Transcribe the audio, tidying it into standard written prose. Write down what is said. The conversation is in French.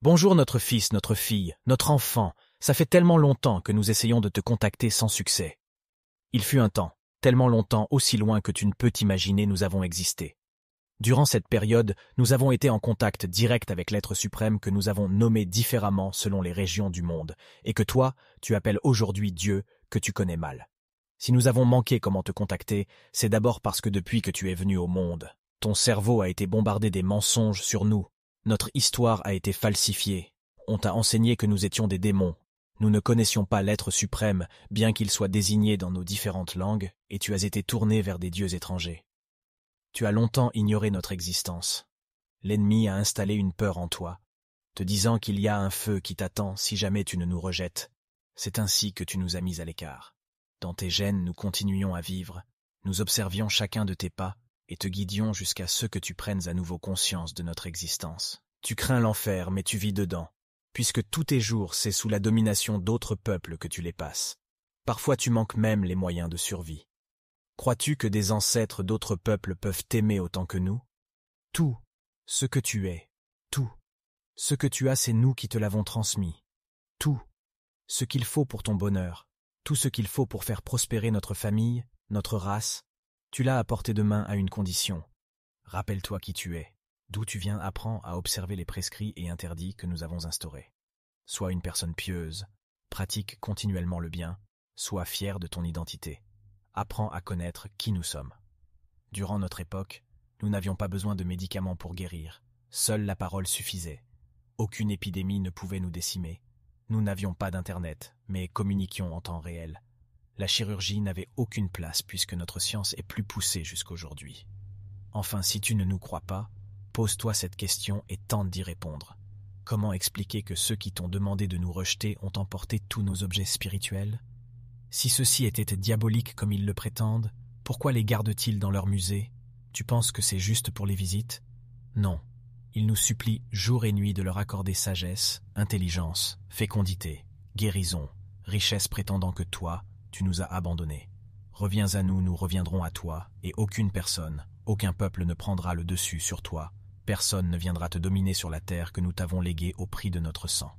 Bonjour notre fils, notre fille, notre enfant, ça fait tellement longtemps que nous essayons de te contacter sans succès. Il fut un temps, tellement longtemps, aussi loin que tu ne peux t'imaginer nous avons existé. Durant cette période, nous avons été en contact direct avec l'être suprême que nous avons nommé différemment selon les régions du monde, et que toi, tu appelles aujourd'hui Dieu, que tu connais mal. Si nous avons manqué comment te contacter, c'est d'abord parce que depuis que tu es venu au monde, ton cerveau a été bombardé des mensonges sur nous. Notre histoire a été falsifiée. On t'a enseigné que nous étions des démons. Nous ne connaissions pas l'être suprême, bien qu'il soit désigné dans nos différentes langues, et tu as été tourné vers des dieux étrangers. Tu as longtemps ignoré notre existence. L'ennemi a installé une peur en toi, te disant qu'il y a un feu qui t'attend si jamais tu ne nous rejettes. C'est ainsi que tu nous as mis à l'écart. Dans tes gènes, nous continuions à vivre, nous observions chacun de tes pas, et te guidions jusqu'à ce que tu prennes à nouveau conscience de notre existence. Tu crains l'enfer, mais tu vis dedans, puisque tous tes jours, c'est sous la domination d'autres peuples que tu les passes. Parfois tu manques même les moyens de survie. Crois-tu que des ancêtres d'autres peuples peuvent t'aimer autant que nous? Tout ce que tu es, tout ce que tu as, c'est nous qui te l'avons transmis. Tout ce qu'il faut pour ton bonheur, tout ce qu'il faut pour faire prospérer notre famille, notre race, tu l'as à portée de main à une condition. Rappelle-toi qui tu es, d'où tu viens, apprends à observer les prescrits et interdits que nous avons instaurés. Sois une personne pieuse, pratique continuellement le bien, sois fier de ton identité. Apprends à connaître qui nous sommes. Durant notre époque, nous n'avions pas besoin de médicaments pour guérir. Seule la parole suffisait. Aucune épidémie ne pouvait nous décimer. Nous n'avions pas d'internet, mais communiquions en temps réel. La chirurgie n'avait aucune place puisque notre science est plus poussée jusqu'aujourd'hui. Enfin, si tu ne nous crois pas, pose-toi cette question et tente d'y répondre. Comment expliquer que ceux qui t'ont demandé de nous rejeter ont emporté tous nos objets spirituels? Si ceux-ci étaient diaboliques comme ils le prétendent, pourquoi les gardent-ils dans leur musée? Tu penses que c'est juste pour les visites? Non. Ils nous supplient jour et nuit de leur accorder sagesse, intelligence, fécondité, guérison, richesse, prétendant que toi, tu nous as abandonnés. Reviens à nous, nous reviendrons à toi, et aucune personne, aucun peuple ne prendra le dessus sur toi. Personne ne viendra te dominer sur la terre que nous t'avons léguée au prix de notre sang.